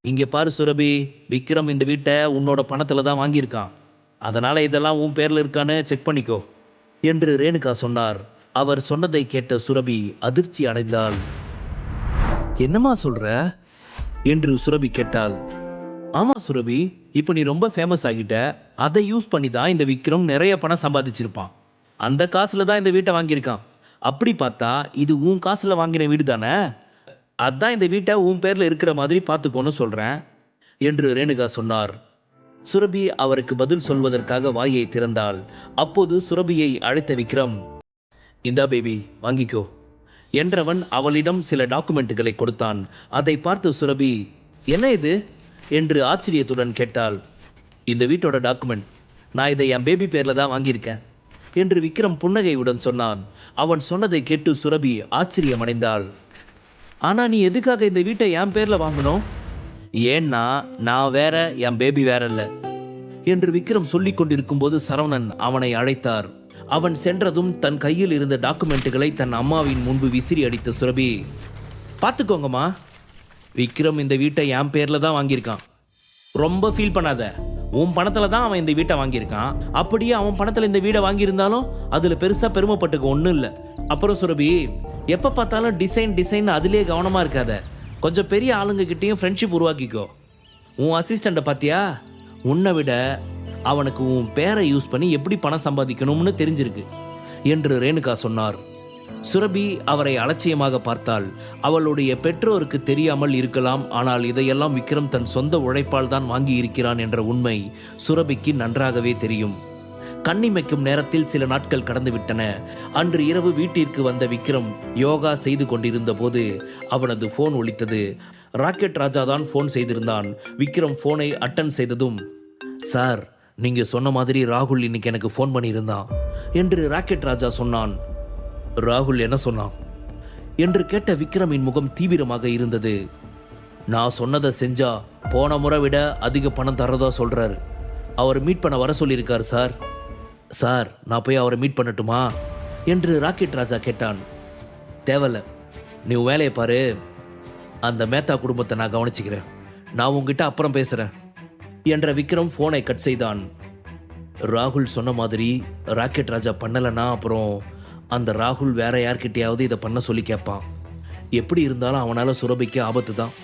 இங்க பாரு சுரபி, விக்ரம் இந்த வீட்டை உன்னோட பணத்துல தான் வாங்கியிருக்கான். அதனால இதெல்லாம் உன் பேர்ல இருக்கான்னு செக் பண்ணிக்கோ என்று ரேணுகா சொன்னார். அவர் சொன்னதை கேட்ட சுரபி அதிர்ச்சி அடைந்தாள். என்னம்மா சொல்ற என்று சுரபி கேட்டாள். ஆமா சுரபி, இப்போ நீ ரொம்ப ஃபேமஸ் ஆகிட்ட. அதை யூஸ் பண்ணி தான் இந்த விக்ரம் நிறைய பணம் சம்பாதிச்சிருப்பான். அந்த காசுல தான் இந்த வீட்டை வாங்கியிருக்கான். அப்படி பார்த்தா இது உன் காசுல வாங்கின வீடு தானே. அதான் இந்த வீட்டை உன் பேர்ல இருக்கிற மாதிரி பார்த்துக்கோன்னு சொல்றேன் என்று ரேணுகா சொன்னார். சுரபி அவருக்கு பதில் சொல்வதற்காக வாயை திறந்தாள். அப்போது சுரபியை அழைத்த விக்ரம், இந்தா பேபி வாங்கிக்கோ என்றவன் அவளிடம் சில டாக்குமெண்ட்டுகளை கொடுத்தான். அதை பார்த்து சுரபி, என்ன இது என்று ஆச்சரியத்துடன் கேட்டாள். இந்த வீட்டோட டாக்குமெண்ட். நான் இதை என் பேபி பேர்ல தான் வாங்கியிருக்கேன் என்று விக்ரம் புன்னகையுடன் சொன்னான். அவன் சொன்னதை கேட்டு சுரபி ஆச்சரியமடைந்தாள். ஆனா நீ எதுக்காக இந்த வீட்டை என் பேர்ல வாங்கணும்? ஏன்னா நான் வேற, என் பேபி வேற இல்ல என்று விக்ரம் சொல்லிக் கொண்டிருக்கும் போது சரவணன் அவனை அழைத்தார். அவன் சென்றதும் தன் கையில் இருந்த டாக்குமெண்ட்டுகளை தன் அம்மாவின் முன்பு விசிறி அடித்த சுரபி, பார்த்துக்கோங்கம்மா, விக்ரம் இந்த வீட்டை என் பேர்ல தான் வாங்கியிருக்கான். ரொம்ப ஃபீல் பண்ணாத. உன் பணத்துல தான் அவன் இந்த வீட்டை வாங்கியிருக்கான். அப்படியே அவன் பணத்துல இந்த வீடை வாங்கியிருந்தாலும் அதுல பெருசா பெருமைப்பட்டுக்க ஒன்றும் இல்லை. அப்புறம் சுரபி, எப்போ பார்த்தாலும் டிசைன் அதிலே கவனமா இருக்காத. கொஞ்சம் பெரிய ஆளுங்க கிட்டேயும் ஃப்ரெண்ட்ஷிப் உருவாக்கிக்கோ. உன் அசிஸ்டண்ட்டை பார்த்தியா? உன்னை விட அவனுக்கு உன் பேரை யூஸ் பண்ணி எப்படி பணம் சம்பாதிக்கணும்னு தெரிஞ்சிருக்கு என்று ரேணுகா சொன்னார். சுரபி அவரை அலட்சியமாக பார்த்தாள். அவளுடைய பெற்றோருக்கு தெரியாமல் இருக்கலாம், ஆனால் இதையெல்லாம் விக்ரம் தன் சொந்த உழைப்பால் தான் வாங்கி இருக்கிறான் என்ற உண்மை சுரபிக்கு நன்றாகவே தெரியும். கண்ணிமைக்கும் நேரத்தில் சில நாட்கள் கடந்துவிட்டன. அன்று இரவு வீட்டிற்கு வந்த விக்ரம் யோகா செய்து கொண்டிருந்த போது அவனது போன் ஒலித்தது. ராக்கெட் ராஜா தான் போன் செய்திருந்தான். விக்ரம் போனை அட்டன் செய்ததும், சார், நீங்க சொன்ன மாதிரி ராகுல் இன்னைக்கு எனக்கு போன் பண்ணியிருந்தான் என்று ராக்கெட் ராஜா சொன்னான். ராகுல் என்ன சொன்னான் என்று கேட்ட விக்ரமின் முகம் தீவிரமாக இருந்தது. நான் சொன்னதை செஞ்சா போன முறை விட அதிக பணம் தரதா சொல்றாரு. அவர் மீட் பண்ண வர சொல்லியிருக்காரு சார். சார், நான் போய் அவரை மீட் பண்ணட்டுமா என்று ராக்கெட் ராஜா கேட்டான். தேவையில்ல, நீ வேலையை பாரு. அந்த மேத்தா குடும்பத்தை நான் கவனிச்சுக்கிறேன். நான் உங்ககிட்ட அப்புறம் பேசுறேன் என்ற விக்ரம் போனை கட் செய்தான். ராகுல் சொன்ன மாதிரி ராக்கெட் ராஜா பண்ணலன்னா அப்புறம் அந்த ராகுல் வேற யார்கிட்டயாவது இதை பண்ண சொல்லி கேட்பான். எப்படி இருந்தாலும் அவனால சுரபிக்கு ஆபத்து தான்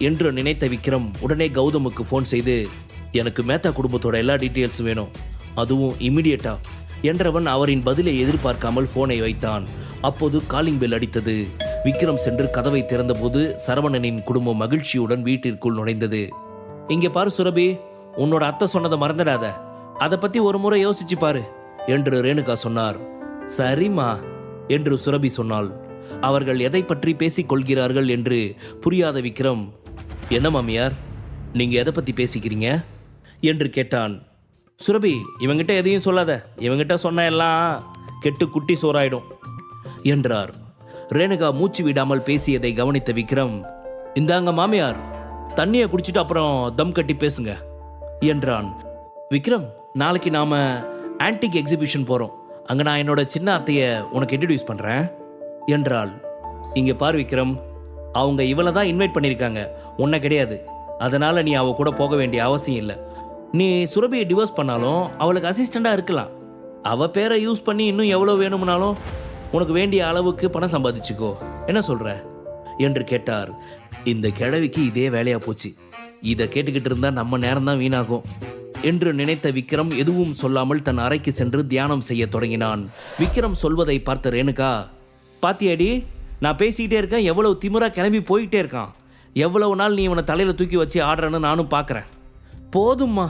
என்று நினைத்த விக்ரம் உடனே கௌதமுக்கு போன் செய்து, எனக்கு மேத்தா குடும்பத்தோட எல்லா டீட்டெயில்ஸும் வேணும், அதுவும் இமிடியேட்டா என்றவன் அவரின் பதிலை எதிர்பார்க்காமல் போனை வைத்தான். அப்போது காலிங் பெல் அடித்தது. விக்ரம் சென்று கதவை திறந்தபோது சரவணனின் குடும்பம் மகிழ்ச்சியுடன் வீட்டிற்குள் நுழைந்தது. இங்க பாரு சுரபி, உன்னோட அத்தை சொன்னதை மறந்துடாத. அதை பத்தி ஒரு முறை யோசிச்சு பாரு என்று ரேணுகா சொன்னார். சரிம்மா என்று சுரபி சொன்னாள். அவர்கள் எதை பற்றி பேசிக் கொள்கிறார்கள் என்று புரியாத விக்ரம், என்ன மாமியார், நீங்க எதை பத்தி பேசிக்கிறீங்க என்று கேட்டான். சுரபி, இவங்கிட்ட எதையும் சொல்லாத. இவங்கிட்ட சொன்ன எல்லாம் கெட்டு குட்டி சோறாயிடும் என்றார். ரேணுகா மூச்சு விடாமல் பேசியதை கவனித்த விக்ரம், இந்தாங்க மாமியார், தண்ணியை குடிச்சிட்டு அப்புறம் தம் கட்டி பேசுங்க என்றான். விக்ரம், நாளைக்கு நாம ஆன்டிக் எக்ஸிபிஷன் போறோம். அங்க நான் என்னோட சின்ன அத்தைய உனக்கு இன்ட்ரடியூஸ் பண்றேன் என்றாள். இங்க பார் விக்ரம், அவங்க இவளை தான் இன்வைட் பண்ணியிருக்காங்க, உன்னை கிடையாது. அதனால நீ அவ கூட போக வேண்டிய அவசியம் இல்லை. நீ சுரபியை டிவோர்ஸ் பண்ணாலும் அவளுக்கு அசிஸ்டண்டா இருக்கலாம். அவ பேரை யூஸ் பண்ணி இன்னும் எவ்வளோ வேணும்னாலும் உனக்கு வேண்டிய அளவுக்கு பணம் சம்பாதிச்சுக்கோ. என்ன சொல்ற என்று கேட்டார். இந்த கிழவிக்கு இதே வேலையா போச்சு. இதை கேட்டுக்கிட்டு இருந்தா நம்ம நேரம் தான் வீணாகும் என்று நினைத்த விக்ரம் எதுவும் சொல்லாமல் தன் அறைக்கு சென்று தியானம் செய்ய தொடங்கினான். விக்ரம் சொல்வதை பார்த்த ரேணுகா, பாத்தியாடி, நான் பேசிக்கிட்டே இருக்கேன், எவ்வளவு திமிரா கிளம்பி போயிட்டே இருக்கான். எவ்வளவு நாள் நீ இவனை தலையில தூக்கி வச்சு ஆடுறன்னு நானும் பார்க்குறேன். போதும்மா,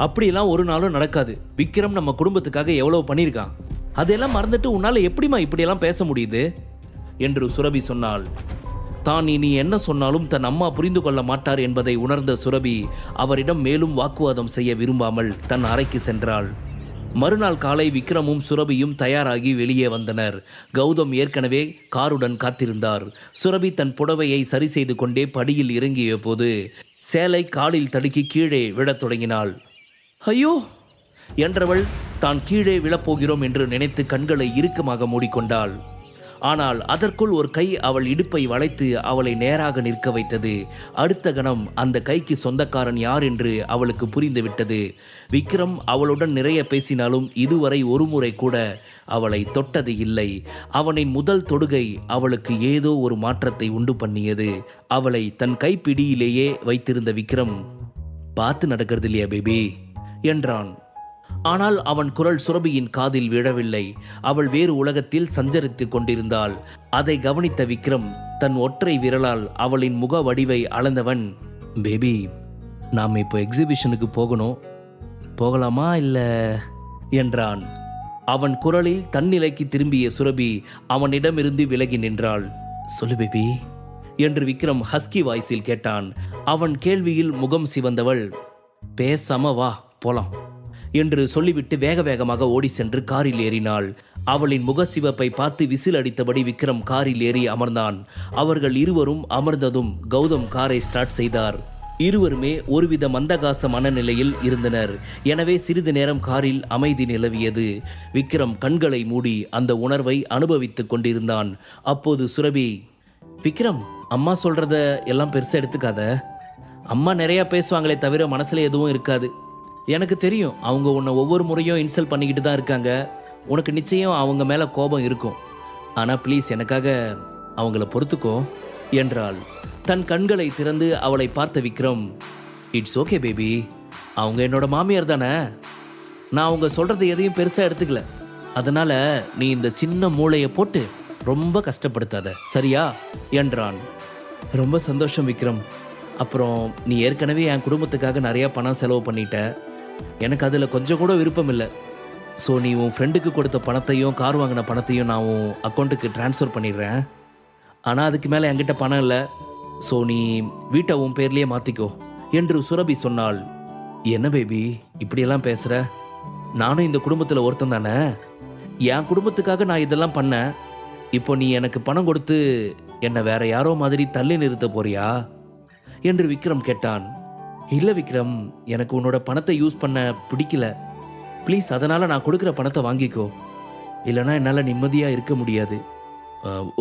அப்படியெல்லாம் ஒரு நாளும் நடக்காது. விக்ரம் நம்ம குடும்பத்துக்காக எவ்வளவு பண்ணியிருக்கான். அதெல்லாம் மறந்துட்டு உன்னால எப்படிமா இப்படியெல்லாம் பேச முடியுது என்று சுரபி சொன்னாள். தான் இனி என்ன சொன்னாலும் தன் அம்மா புரிந்து கொள்ள மாட்டார் என்பதை உணர்ந்த சுரபி அவரிடம் மேலும் வாக்குவாதம் செய்ய விரும்பாமல் தன் அறைக்கு சென்றாள். மறுநாள் காலை விக்ரமும் சுரபியும் தயாராகி வெளியே வந்தனர். கௌதம் ஏற்கனவே காருடன் காத்திருந்தார். சுரபி தன் புடவையை சரி செய்து கொண்டே படியில் இறங்கிய போது சேலை காலில் தடுக்கி கீழே விழத் தொடங்கினாள். ஐயோ என்றவள் தான் கீழே விழப்போகிறோம் என்று நினைத்து கண்களை இறுக்கமாக மூடிக்கொண்டாள். ஆனால் அதற்குள் ஒரு கை அவள் இடுப்பை வளைத்து அவளை நேராக நிற்க வைத்தது. அடுத்த கணம் அந்த கைக்கு சொந்தக்காரன் யார் என்று அவளுக்கு புரிந்துவிட்டது. விக்ரம் அவளுடன் நிறைய பேசினாலும் இதுவரை ஒரு முறை கூட அவளை தொட்டது இல்லை. அவனின் முதல் தொடுகை அவளுக்கு ஏதோ ஒரு மாற்றத்தை உண்டு பண்ணியது. அவளை தன் கைப்பிடியிலேயே வைத்திருந்த விக்ரம், பார்த்து நடக்கிறது இல்லையா பேபி என்றான். ஆனால் அவன் குரல் சுரபியின் காதில் விழவில்லை. அவள் வேறு உலகத்தில் சஞ்சரித்துக் கொண்டிருந்தாள். அதை கவனித்த விக்ரம் தன் ஒற்றை விரலால் அவளின் முக வடிவை அளந்தவன், பேபி, நாம் இப்போ எக்ஸிபிஷனுக்கு போகணும், போகலாமா இல்ல என்றான். அவன் குரலில் தன்னிலைக்கு திரும்பிய சுரபி அவனிடமிருந்து விலகி நின்றாள். சொல்லு பேபி என்று விக்ரம் ஹஸ்கி வாய்ஸில் கேட்டான். அவன் கேள்வியில் முகம் சிவந்தவள், பேசாம வா போலாம் என்று சொல்லிவிட்டு வேக வேகமாக ஓடி சென்று காரில் ஏறினாள். அவளின் முகசிவப்பை பார்த்து விசில் அடித்தபடி விக்ரம் காரில் ஏறி அமர்ந்தான். அவர்கள் இருவரும் அமர்ந்ததும் கௌதம் காரை ஸ்டார்ட் செய்தார். இருவருமே ஒருவித மந்தகாச மனநிலையில் இருந்தனர். எனவே சிறிது நேரம் காரில் அமைதி நிலவியது. விக்ரம் கண்களை மூடி அந்த உணர்வை அனுபவித்துக் கொண்டிருந்தான். அப்போது சுரபி, விக்ரம், அம்மா சொல்றத எல்லாம் பெருசா எடுத்துக்காத. அம்மா நிறைய பேசுவாங்களே தவிர மனசுல எதுவும் இருக்காது. எனக்கு தெரியும், அவங்க உன்னை ஒவ்வொரு முறையும் இன்சல்ட் பண்ணிக்கிட்டு தான் இருக்காங்க. உனக்கு நிச்சயம் அவங்க மேலே கோபம் இருக்கும். ஆனால் ப்ளீஸ் எனக்காக அவங்கள பொறுத்துக்கோ என்றாள். தன் கண்களை திறந்து அவளை பார்த்த விக்ரம், இட்ஸ் ஓகே பேபி, அவங்க என்னோட மாமியார் தானே, நான் அவங்க சொல்கிறது எதையும் பெருசாக எடுத்துக்கல. அதனால் நீ இந்த சின்ன மூளையை போட்டு ரொம்ப கஷ்டப்படுத்தாத, சரியா என்றான். ரொம்ப சந்தோஷம் விக்ரம். அப்புறம் நீ ஏற்கனவே என் குடும்பத்துக்காக நிறையா பணம் செலவு பண்ணிட்ட. எனக்கு அதில் கொஞ்சம் கூட விருப்பம் இல்லை. ஸோ நீ உன் ஃப்ரெண்டுக்கு கொடுத்த பணத்தையும் கார் வாங்கின பணத்தையும் நான் உன் அக்கௌண்ட்டுக்கு ட்ரான்ஸ்ஃபர் பண்ணிடுறேன். ஆனால் அதுக்கு மேலே என்கிட்ட பணம் இல்லை. ஸோ நீ வீட்டை உன் பேர்லேயே மாற்றிக்கோ என்று சுரபி சொன்னாள். என்ன பேபி இப்படியெல்லாம் பேசுகிற? நானும் இந்த குடும்பத்தில் ஒருத்தன் தானே. என் குடும்பத்துக்காக நான் இதெல்லாம் பண்ணேன். இப்போ நீ எனக்கு பணம் கொடுத்து என்னை வேற யாரோ மாதிரி தள்ளி நிறுத்த போறியா என்று விக்ரம் கேட்டான். இல்லை விக்ரம், எனக்கு உன்னோட பணத்தை யூஸ் பண்ண பிடிக்கல. ப்ளீஸ், அதனால் நான் கொடுக்குற பணத்தை வாங்கிக்கோ. இல்லைனா என்னால் நிம்மதியாக இருக்க முடியாது.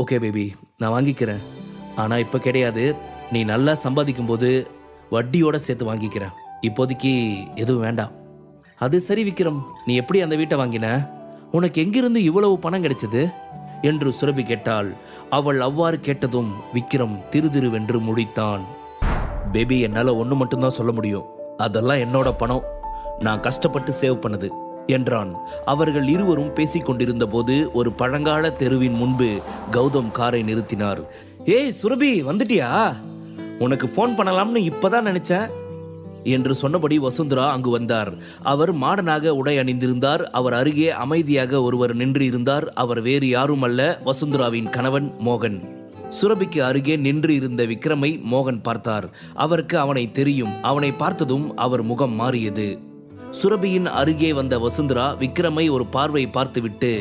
ஓகே பேபி, நான் வாங்கிக்கிறேன். ஆனால் இப்போ கிடையாது. நீ நல்லா சம்பாதிக்கும் போது வட்டியோடு சேர்த்து வாங்கிக்கிறேன். இப்போதைக்கு எதுவும் வேண்டாம். அது சரி விக்ரம், நீ எப்படி அந்த வீட்டை வாங்கின? உனக்கு எங்கிருந்து இவ்வளவு பணம் கிடைச்சது என்று சுரபி கேட்டாள். அவள் அவ்வாறு கேட்டதும் விக்ரம் திருதிருவென்று முடித்தான். பேபி, என்னால் ஒன்று மட்டும்தான் சொல்ல முடியும். அதெல்லாம் என்னோட பணம், நான் கஷ்டப்பட்டு சேவ் பண்ணது என்றான். அவர்கள் இருவரும் பேசிக் கொண்டிருந்த போது ஒரு பழங்கால தெருவின் முன்பு கௌதம் காரை நிறுத்தினார். ஏய் சுரபி, வந்துட்டியா? உனக்கு ஃபோன் பண்ணலாம்னு இப்பதான் நினைச்சேன் என்று சொன்னபடி வசுந்தரா அங்கு வந்தார். அவர் மாடனாக உடை அணிந்திருந்தார். அவர் அருகே அமைதியாக ஒருவர் நின்று இருந்தார். அவர் வேறு யாரும் அல்ல, வசுந்தராவின் கணவன் மோகன். சுரபிக்கு அருகே நின்று இருந்த விக்ரமை மோகன் பார்த்தார். அவருக்கு அவனை தெரியும். அவனை பார்த்ததும் அவர் முகம் மாறியது. சுரபியின் அருகே வந்த வசுந்தரா விக்ரமை ஒரு பார்வை பார்த்துவிட்டு,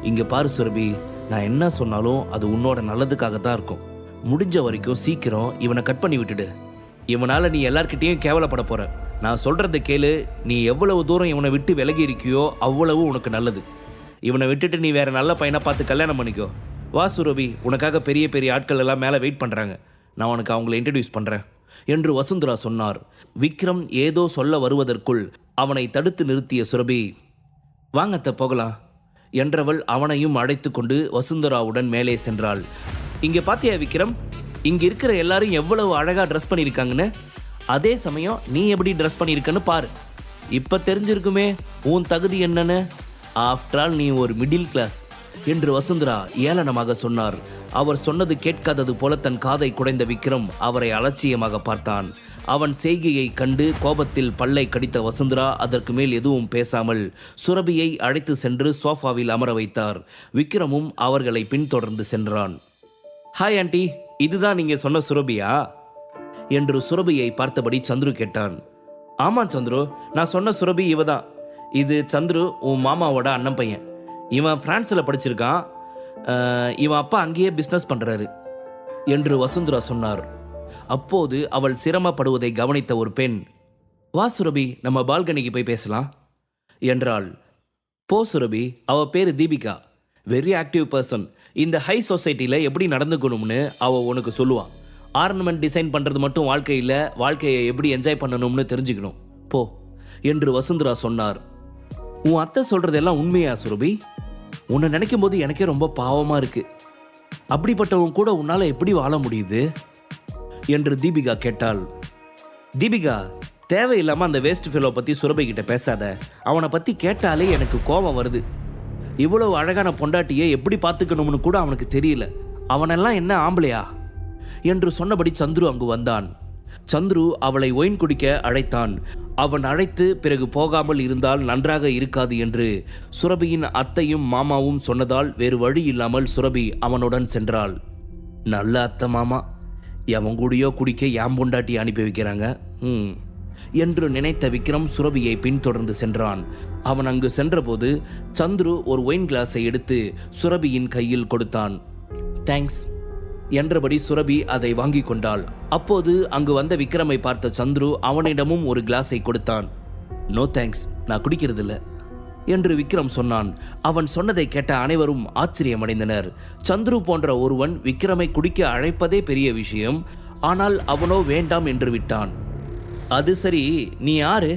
இங்க பாரு சுரபி, நான் என்ன சொன்னாலும் அது உன்னோட நல்லதுக்காகத்தான் இருக்கும். முடிஞ்ச வரைக்கும் சீக்கிரம் இவனை கட் பண்ணி விட்டுடு. இவனால நீ எல்லார்கிட்டையும் கேவலப்பட போற. நான் சொல்றதை கேளு. நீ எவ்வளவு தூரம் இவனை விட்டு விலகி இருக்கியோ அவ்வளவு உனக்கு நல்லது. இவனை விட்டுட்டு நீ வேற நல்ல பையனை பார்த்து கல்யாணம் பண்ணிக்கோ. வா சுரபி, உனக்காக பெரிய பெரிய ஆட்கள் எல்லாம் மேலே வெயிட் பண்ணுறாங்க. நான் உனக்கு அவங்கள இன்ட்ரடியூஸ் பண்ணுறேன் என்று வசுந்தரா சொன்னார். விக்ரம் ஏதோ சொல்ல வருவதற்குள் அவனை தடுத்து நிறுத்திய சுரபி, வாங்கத்த போகலாம் என்றவள் அவனையும் அழைத்து கொண்டு வசுந்தராவுடன் மேலே சென்றாள். இங்கே பாத்தியா விக்ரம், இங்கே இருக்கிற எல்லாரும் எவ்வளவு அழகாக ட்ரெஸ் பண்ணியிருக்காங்கன்னு. அதே சமயம் நீ எப்படி ட்ரெஸ் பண்ணியிருக்கன்னு பாரு. இப்போ தெரிஞ்சிருக்குமே உன் தகுதி என்னன்னு. ஆஃப்டர் ஆல் நீ ஒரு மிடில் கிளாஸ் என்று வசுந்தரா ஏளனமாக சொன்னார். அவர் சொன்னது கேட்காதது போல தன் காதை குடைந்த விக்ரம் அவரை அலட்சியமாக பார்த்தான். அவன் செய்கையை கண்டு கோபத்தில் பல்லை கடித்த வசுந்தரா அதற்கு மேல் எதுவும் பேசாமல் சுரபியை அழைத்து சென்று சோஃபாவில் அமர வைத்தார். விக்ரமும் அவர்களை பின்தொடர்ந்து சென்றான். ஹாய் ஆண்டி, இதுதான் நீங்க சொன்ன சுரபியா என்று சுரபியை பார்த்தபடி சந்துரு கேட்டான். ஆமா சந்துரு, நான் சொன்ன சுரபி இவதான். இது சந்துரு, உன் மாமாவோட அண்ணன் பையன். இவன் பிரான்ஸில் படிச்சிருக்கான். இவன் அப்பா அங்கேயே பிஸ்னஸ் பண்ணுறாரு என்று வசுந்தரா சொன்னார். அப்போது அவள் சிரமப்படுவதை கவனித்த ஒரு பெண், வா சுரபி, நம்ம பால்கனிக்கு போய் பேசலாம் என்றாள். போ சுரபி, அவள் பேர் தீபிகா, வெரி ஆக்டிவ் பர்சன். இந்த ஹை சொசைட்டியில் எப்படி நடந்துக்கணும்னு அவள் உனக்கு சொல்லுவான். ஆர்னமெண்ட் டிசைன் பண்ணுறது மட்டும் வாழ்க்கையில் வாழ்க்கையை எப்படி என்ஜாய் பண்ணணும்னு தெரிஞ்சுக்கணும் போ என்று வசுந்தரா சொன்னார். உன் அத்தை சொல்கிறதெல்லாம் உண்மையா சுரபி? உன்னை நினைக்கும் போது எனக்கே ரொம்ப பாவமாக இருக்கு. அப்படிப்பட்டவன் கூட உன்னால் எப்படி வாழ முடியுது என்று தீபிகா கேட்டாள். தீபிகா, தேவையில்லாமல் அந்த வேஸ்ட் ஃபெலோ பற்றி சுரபி கிட்ட பேசாத. அவனை பற்றி கேட்டாலே எனக்கு கோபம் வருது. இவ்வளவு அழகான பொண்டாட்டியை எப்படி பார்த்துக்கணும்னு கூட அவனுக்கு தெரியல. அவனெல்லாம் என்ன ஆம்பளையா என்று சொன்னபடி சந்துரு அங்கு வந்தான். சந்துரு அவளை ஒயின் குடிக்க அழைத்தான். அவன் அழைத்து பிறகு போகாமல் இருந்தால் நன்றாக இருக்காது என்று சுரபியின் அத்தையும் மாமாவும் சொன்னதால் வேறு வழி இல்லாமல் சுரபி அவனுடன் சென்றாள். நல்ல அத்தை மாமா, எவன் கூடயோ குடிக்க யாம் பொண்டாட்டி அனுப்பி வைக்கிறாங்க என்று நினைத்த விக்ரம் சுரபியை பின்தொடர்ந்து சென்றான். அவன் அங்கு சென்றபோது சந்துரு ஒரு ஒயின் கிளாஸை எடுத்து சுரபியின் கையில் கொடுத்தான். தேங்க்ஸ் என்றபடி சுரபி அதை வாங்கி கொண்டாள். அப்போது அங்கு வந்த விக்ரமை பார்த்த சந்துரு அவனிடமும் ஒரு கிளாஸை கொடுத்தான். நோ தேங்க்ஸ், நான் குடிக்கிறதில்ல என்று விக்ரம் சொன்னான். அவன் சொன்னதை கேட்ட அனைவரும் ஆச்சரியமடைந்தனர். சந்துரு போன்ற ஒருவன் விக்ரமை குடிக்க அழைப்பதே பெரிய விஷயம். ஆனால் அவனோ வேண்டாம் என்று விட்டான். அது சரி, நீ யாரு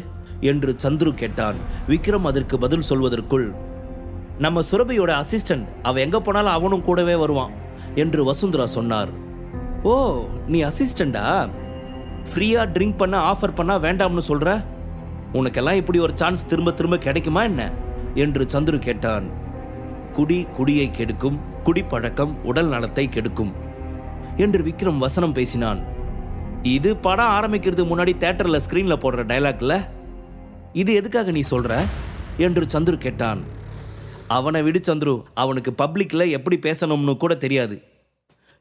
என்று சந்துரு கேட்டான். விக்ரம் அதற்கு பதில் சொல்வதற்குள், நம்ம சுரபியோட அசிஸ்டன்ட், அவ எங்க போனாலும் அவனும் கூடவே வருவான் என்று வசுந்தரா சொன்னார். ஓ, நீ அசிஸ்டண்டா? ஃப்ரீயா ட்ரிங்க் பண்ண ஆஃபர் பண்ணா வேண்டாம்னு சொல்ற? உனக்கெல்லாம் இப்படி ஒரு சான்ஸ் திரும்ப திரும்ப கிடைக்குமா என்ன என்று சந்துரு கேட்டான். குடியை கெடுக்கும், குடிப்பழக்கம் உடல் நலத்தை கெடுக்கும் என்று விக்ரம் வசனம் பேசினான். இது படம் ஆரம்பிக்கிறதுக்கு முன்னாடி தியேட்டர்ல ஸ்கிரீன்ல போடுற டைலாக்ல, இது எதுக்காக நீ சொல்ற என்று சந்துரு கேட்டான். அவனை விடு சந்துரு, அவனுக்கு பப்ளிக்ல எப்படி பேசணும்னு கூட தெரியாது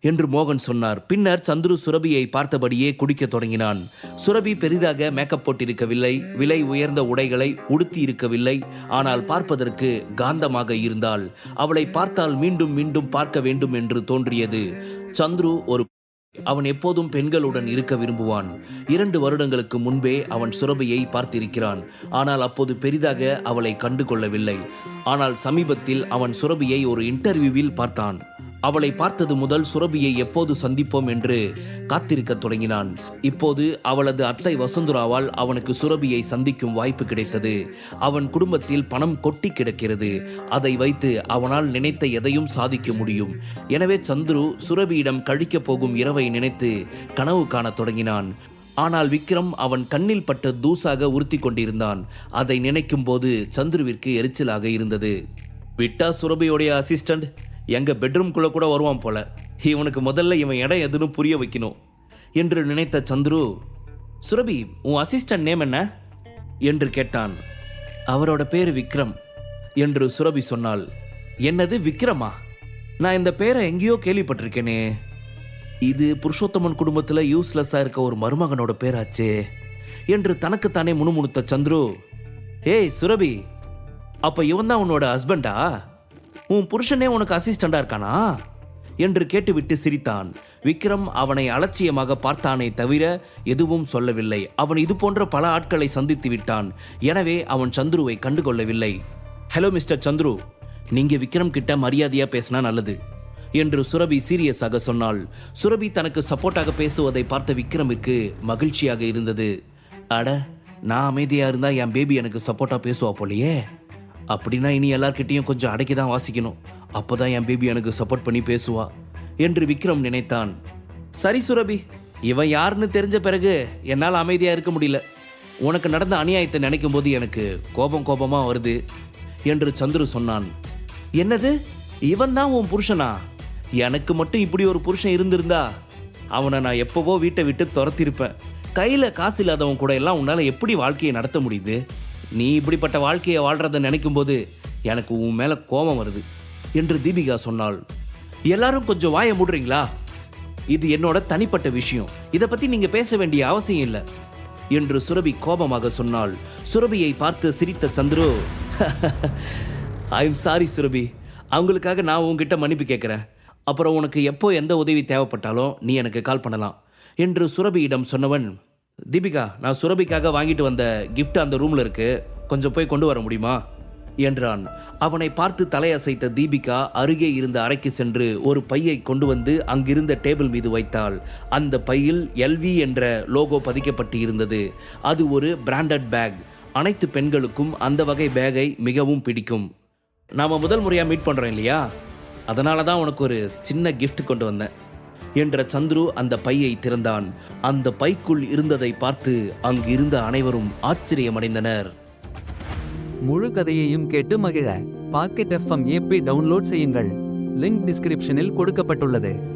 என்று மோகன் சொன்னார். பின்னர் சந்துரு சுரபியை பார்த்தபடியே குடிக்க தொடங்கினான். சுரபி பெரிதாக மேக்கப் போட்டிருக்கவில்லை, விலை உயர்ந்த உடைகளை உடுத்தி இருக்கவில்லை. ஆனால் பார்ப்பதற்கு காந்தமாக இருந்தாள். அவளை பார்த்தால் மீண்டும் மீண்டும் பார்க்க வேண்டும் என்று தோன்றியது. சந்துரு அவன் எப்போதும் பெண்களுடன் இருக்க விரும்புவான். 2 வருடங்களுக்கு முன்பே அவன் சுரபியை பார்த்திருக்கிறான். ஆனால் அப்போது பெரிதாக அவளை கண்டு கொள்ளவில்லை. ஆனால் சமீபத்தில் அவன் சுரபியை ஒரு இன்டர்வியூவில் பார்த்தான். அவளை பார்த்தது முதல் சுரபியை எப்போது சந்திப்போம் என்று காத்திருக்க தொடங்கினான். இப்போது அவளது அத்தை வசுந்தராவால் அவனுக்கு சுரபியை சந்திக்கும் வாய்ப்பு கிடைத்தது. அவன் குடும்பத்தில் பணம் கொட்டி கிடக்கிறது. அதை வைத்து அவனால் நினைத்த எதையும் சாதிக்க முடியும். எனவே சந்துரு சுரபியிடம் கழிக்கப் போகும் இரவை நினைத்து கனவு காணத் தொடங்கினான். ஆனால் விக்ரம் அவன் கண்ணில் பட்ட தூசாக உறுத்தி கொண்டிருந்தான். அதை நினைக்கும் போது சந்துருவிற்கு எரிச்சலாக இருந்தது. விட்டா சுரபியோடைய அசிஸ்டன்ட் எங்க பெட்ரூம்குள்ள கூட வருவான் போல. இவனுக்கு முதல்ல இவன் இடம் எதுன்னு புரிய வைக்கணும் என்று நினைத்த சந்துரு, சுரபி, உன் அசிஸ்டன்ட் நேம் என்ன என்று கேட்டான். அவரோட பேர் விக்ரம் என்று சுரபி சொன்னாள். என்னது விக்ரமா? நான் இந்த பேரை எங்கேயோ கேள்விப்பட்டிருக்கேனே. இது புருஷோத்தமன் குடும்பத்தில் யூஸ்லெஸ்ஸாக இருக்க ஒரு மருமகனோட பேராச்சே என்று தனக்குத்தானே முணுமுணுத்த சந்துரு, ஏய் சுரபி, அப்ப இவன் தான் உன்னோட ஹஸ்பண்டா? உன் புருஷனே உனக்கு அசிஸ்டண்டா இருக்கானா என்று கேட்டுவிட்டு சிரித்தான். விக்ரம் அவனை அலட்சியமாக பார்த்தானே தவிர எதுவும் சொல்லவில்லை. அவன் இது போன்ற பல ஆட்களை சந்தித்து விட்டான். எனவே அவன் சந்துருவை கண்டுகொள்ளவில்லை. ஹலோ மிஸ்டர் சந்துரு, நீங்க விக்ரம் கிட்ட மரியாதையா பேசினா நல்லது என்று சுரபி சீரியஸாக சொன்னாள். சுரபி தனக்கு சப்போர்ட்டாக பேசுவதை பார்த்த விக்ரமிற்கு மகிழ்ச்சியாக இருந்தது. அட, நான் அமைதியா இருந்தா என் பேபி எனக்கு சப்போர்ட்டா பேசுவா போலையே. அப்படின்னா இனி எல்லார்கிட்டையும் கொஞ்சம் அடக்கி தான் வாசிக்கணும். அப்போதான் என் பேபி எனக்கு சப்போர்ட் பண்ணி பேசுவா என்று விக்ரம் நினைத்தான். சரி சுரபி, இவன் யாருன்னு தெரிஞ்ச பிறகு என்னால் அமைதியாக இருக்க முடியல. உனக்கு நடந்த அநியாயத்தை நினைக்கும் போது எனக்கு கோபமாக வருது என்று சந்துரு சொன்னான். என்னது, இவன் தான் உன் புருஷனா? எனக்கு மட்டும் இப்படி ஒரு புருஷன் இருந்திருந்தா அவனை நான் எப்போவோ வீட்டை விட்டு துரத்திருப்பேன். கையில் காசு இல்லாதவன் கூட எல்லாம் உன்னால் எப்படி வாழ்க்கையை நடத்த முடியுது? நீ இப்படிப்பட்ட வாழ்க்கையை வாழ்றதை நினைக்கும் போது எனக்கு உன் மேலே கோபம் வருது என்று தீபிகா சொன்னாள். எல்லாரும் கொஞ்சம் வாயை மூடுறீங்களா? இது என்னோட தனிப்பட்ட விஷயம். இதை பற்றி நீங்கள் பேச வேண்டிய அவசியம் இல்லை என்று சுரபி கோபமாக சொன்னாள். சுரபியை பார்த்து சிரித்த Chandru, I am sorry Surabhi, அவங்களுக்காக நான் உங்ககிட்ட மன்னிப்பு கேட்குறேன். அப்புறம் உனக்கு எப்போ எந்த உதவி தேவைப்பட்டாலும் நீ எனக்கு கால் பண்ணலாம் என்று சுரபியிடம் சொன்னவன், தீபிகா, நான் சுரபிக்காக வாங்கிட்டு வந்த கிஃப்ட் அந்த ரூமில் இருக்கு, கொஞ்சம் போய் கொண்டு வர முடியுமா என்றான். அவனை பார்த்து தலையசைத்த தீபிகா அருகே இருந்த அறைக்கு சென்று ஒரு பையை கொண்டு வந்து அங்கிருந்த டேபிள் மீது வைத்தாள். அந்த பையில் எல்வி என்ற லோகோ பதிக்கப்பட்டு இருந்தது. அது ஒரு பிராண்டட் பேக். அனைத்து பெண்களுக்கும் அந்த வகை பேக்கை மிகவும் பிடிக்கும். நாம முதல் முறையாக மீட் பண்ணுறோம் இல்லையா, அதனால தான் உனக்கு ஒரு சின்ன கிஃப்ட் கொண்டு வந்தேன் என்ற சந்துரு அந்த பையை திறந்தான். அந்த பைக்குள் இருந்ததை பார்த்து அங்கு இருந்த அனைவரும் ஆச்சரியமடைந்தனர். முழு கதையையும் கேட்டு மகிழ பாக்கெட் FM ஆப்பை டவுன்லோட் செய்யுங்கள். லிங்க் டிஸ்கிரிப்ஷனில் கொடுக்கப்பட்டுள்ளது.